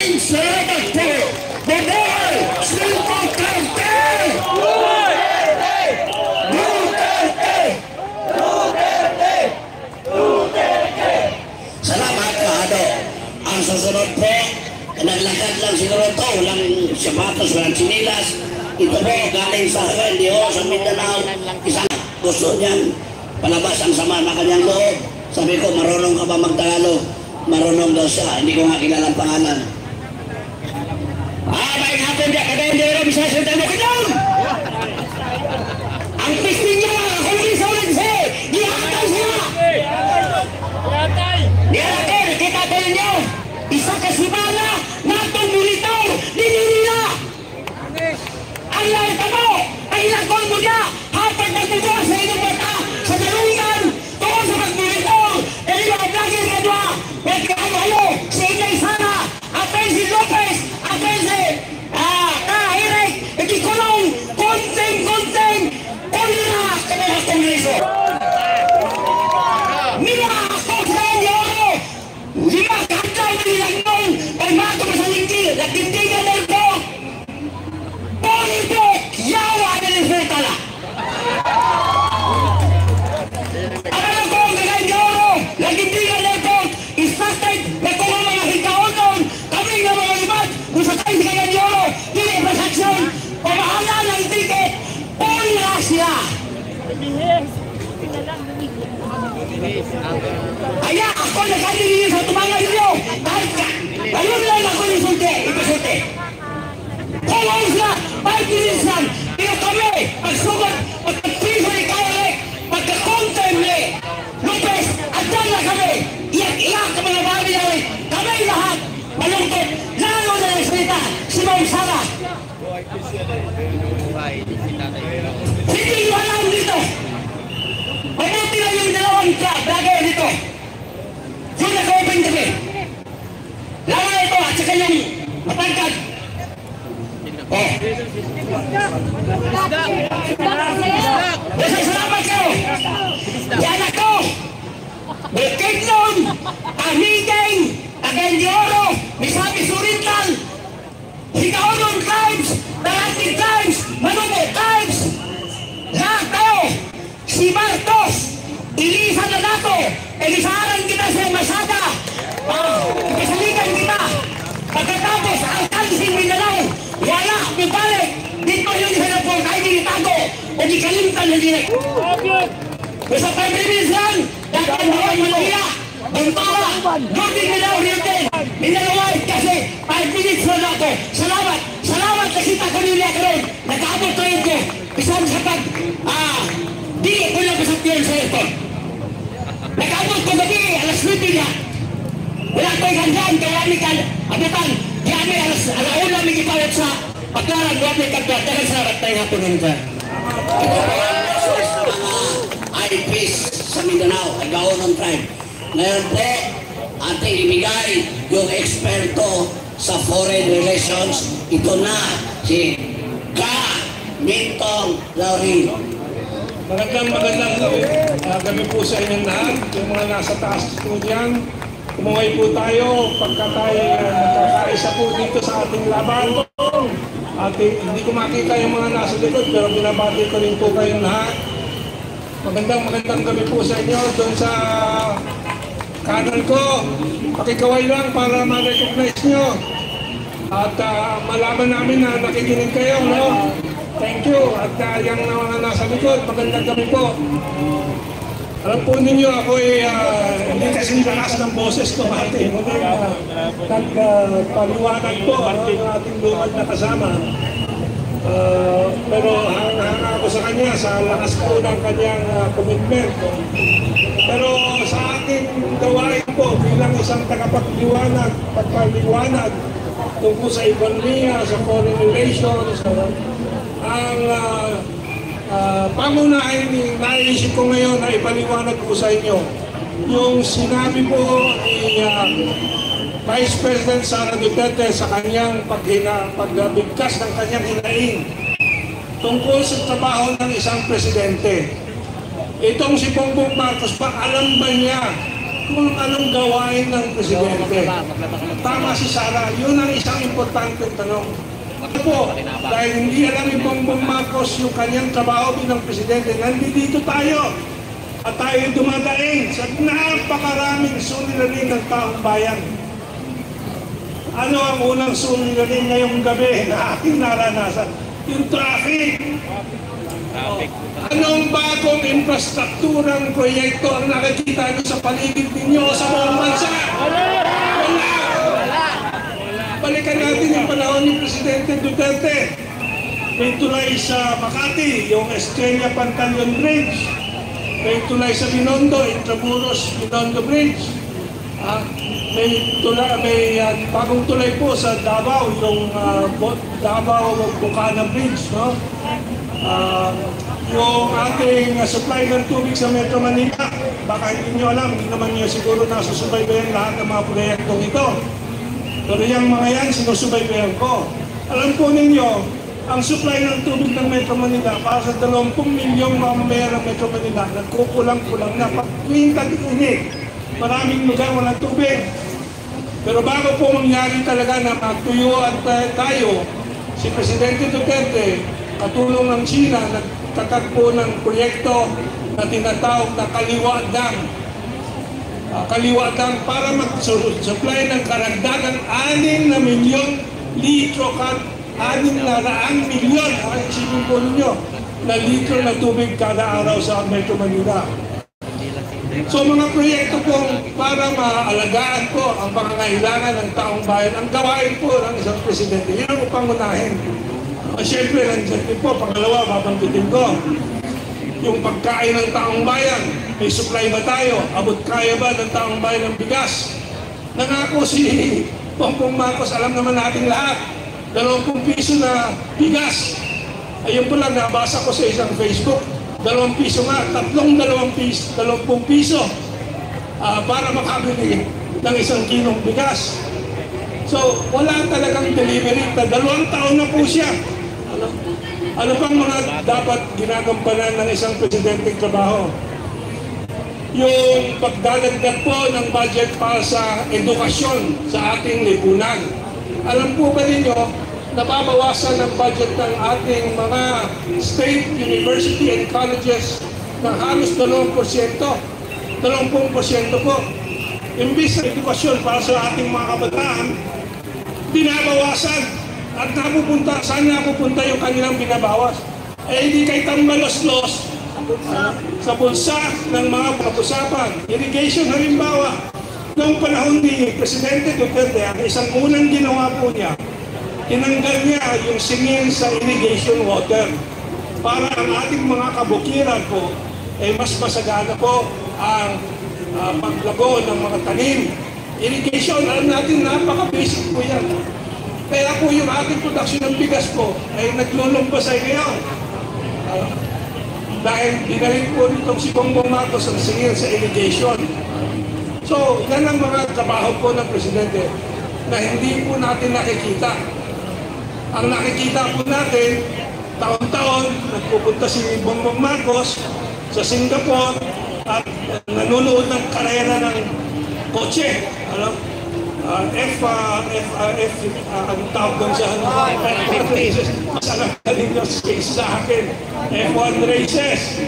Salamat po! Mabuhay! Silva Carte! Duterte! Duterte! Duterte! Duterte! Salamat kaado. Ang susunod po, naglakad lang siguro ito, walang sapatos, walang sinilas. Ito po, galing sa Rendio, sa Mindanao. Isang gusto niyang palabas ang sama na kanyang loob. Sabi ko, marunong ka ba magtagalog? Marunong daw siya, hindi ko nga kilala ang pangalan. Baik hapon dia, kagaya dia bisa cerita mo kanyang! Ang piste niya, kung isa ulit siya, dihatay siya! Dihatay, kita ko ninyo! Isa kasimana, natong militar, ninilila! Ang lalita mo, ang ilagol mo niya, hapag nagtagawa sa inyong mata, sa dalungan, tungkol sa pagmilitar, dali mga vlogger ka doon, nagkakayo, sa inay sana, Atensi Lopez, Atensi, Eric, ikikulong, konting, pulira, kanila kongreso. Mila ako sa inyo, lima kantay na nilang nung, pagmato ka sa lingkir, nagtindigan na ito, politik, yawa na nilifetala. Alam ko, mga inyo, nagtindigan na ito, isasay, nagkulong mga hikaonon, kami nga mga libat, kung sa tayo sa kanya niyo, hindi transaksyon, pamahala ng ticket, pulira siya. Kaya ako nagkalinis sa tumangan niyo, kahit ka, ayun lang ako nisulti, ipasulti. Kulong siya, 5 minutes lang, pero kami, pagsugat, pagpiso ni Kairek, pagkakontem ni Lopez, andyan na kami, iyak-iyak ka mga babi namin, kami lahat, malungkot, lalo na nagsalita, si Ma'am Sara. Hindi nyo alam dito. Mabuti lang yung dalawang vlogger dito. Yung nag-open kami. Lalo na ito at saka yung matangkad. Oh. Salamat kayo. Yan ako. Bukidnon, Ahideng, Agendioro, Misabi Surintal, Hikaonon Tribes, Tarantig Tribes, Manubo Tribes, lahat tayo, si Marcos, ilisan na nato, ilisaran kita sa Masada, kasalikan kita, pagkatapos ang Kansing Mindanao, wala, bubalik, dito yun sa napong kahit dinitago, o di kalimtan na direct. Basta 5 minutes lang, dapat buhay Manila, Bantara, Northern Mindanao Region, Mindanao kasi 5 minutes lang ako. Salamat, salamat nakita ko nila karon. Nag-aabot tayo ko, isang sa pag, di ko lang kasapyan sa ito. Nag-aabot ko gabi, alas 9 na. Wala ko'y gandaan, kaya kami abutan, kaya kami alauna may ipawat sa pagkarang wala may kagwa. Dahil salamat tayo hapon nun dyan. IPs sa Mindanao, Agaonon Tribe. Ngayon po, ating ibigay yung eksperto sa foreign relations. Ito na, si Mintong Laurie. Magandang gabi po sa inyong lahat. Yung mga nasa taas po diyan, kumuhay po tayo pagka tayo nagkakaisa po dito sa ating laban. Hindi ko makita yung mga nasa likod pero binabati ko rin po kayong lahat. Magandang gabi po sa inyo. Doon sa kanan ko, pakikaway lang para ma-recognize nyo. At malaman namin na nakikinig kayo, no? Thank you. At yung mga nasa likod, magandang gabi po. Alam po ninyo, ako hindi kasi lakas ng boses ko, Martin. Nagpaliwanag po ang ating lumad na kasama. Pero hanga ako sa kanya, sa lakas po ng kanyang commitment. Pero sa ating gawain po, bilang isang tagapagpaliwanag tungkol sa ekonomiya, sa foreign relations, ang pangunahin naisip ko ngayon na ipaliwanag ko sa inyo. Yung sinabi po ni Vice President Sara Duterte sa kanyang pagbigkas ng kanyang hinaing tungkol sa trabaho ng isang presidente. Itong si Bongbong Marcos, alam ba niya kung anong gawain ng presidente. Tama si Sara, yun ang isang importante tanong. Ano po, dahil hindi alam ni Bongbong Marcos yung kanyang trabaho bilang presidente, nandito tayo at tayo dumadaing sa napakaraming suliranin ng taong bayan. Ano ang unang suliranin ngayong gabi na aking naranasan? Yung traffic. Anong bagong infrastrukturang proyekto ang nakikita nyo sa paligid ninyo sa buong bansa? Wala! Balikan natin yung panahon ni Presidente Duterte. May tulay sa Makati, yung Estrella Pantaleon Bridge. May tulay sa Binondo, Intramuros Binondo Bridge. May bagong tulay po sa Davao, yung Davao Bukana Bridge, no? Yung ating supply ng tubig sa Metro Manila, baka hindi nyo alam, hindi naman nyo siguro nasusubaybayan lahat ng mga proyektong ito. Pero yung mga yan, sinusubaybayan ko. Alam po ninyo, ang supply ng tubig ng Metro Manila para sa 20 milyong mamamayan ng Metro Manila, nagkukulang-kulang na. Tuwing tag-init, maraming lugar walang tubig. Pero bago po mangyari talaga na magtuyuan tayo, si Presidente Duterte, katulong ng China, nagtatagpo ng proyekto na tinatawag na Kaliwa Dam. Kaliwa Dam para mag-supply ng karagdagang 6 na milyon litro, 6 na raang milyon, isipin po ninyo, na litro na tubig kada araw sa Metro Manila. So mga proyekto po para maalagaan po ang pangangailangan ng taong bayan, ang gawain po ng isang presidente. Yan ang pangunahin. Siyempre, nandiyan din po, pangalawa, babanggitin ko. Yung pagkain ng taong bayan, may supply ba tayo? Abot kaya ba ng taong bayan ng bigas? Nangako si Bongbong Marcos, alam naman natin lahat, 20 piso na bigas. Ayun po lang, nabasa ko sa isang Facebook. 2 piso nga, 20 piso para makabili ng 1 kilong bigas. So, wala talagang delivery. 2 taon na po siya. Ano pang mga dapat ginagampanan ng isang presidenteng trabaho? Yung pagdadagdag po ng budget para sa edukasyon sa ating lipunan. Alam po ba ninyo, nababawasan ang budget ng ating mga state, university, and colleges ng halos 2%. 20% po. Imbis na edukasyon para sa ating mga kabataan, binabawasan. At napupunta, saan napupunta yung kanilang binabawas? Eh hindi kay tambalos-los sa bulsa ng mga pag-usapan. Irrigation halimbawa, noong panahon ni Presidente Duterte, ang isang unang ginawa po niya, tinanggal niya yung singil sa irrigation water para ang ating mga kabukiran po ay mas masagana po ang paglago ng mga tanim. Irrigation, alam natin, napaka-basic po yan. Kaya po yung ating production ng bigas po ay naglulumpasay ngayon. Dahil dinaling po nitong si Bongbong Marcos ang singil sa irrigation. So, yan ang mga trabaho po ng Presidente na hindi po natin nakikita. Ang nakikita po natin, taon-taon, nagpupunta si Bongbong Marcos sa Singapore at nanonood ng karera ng kotse. Ang tawag doon sa F1 races. Mas alam na ninyo sa akin, F1 races.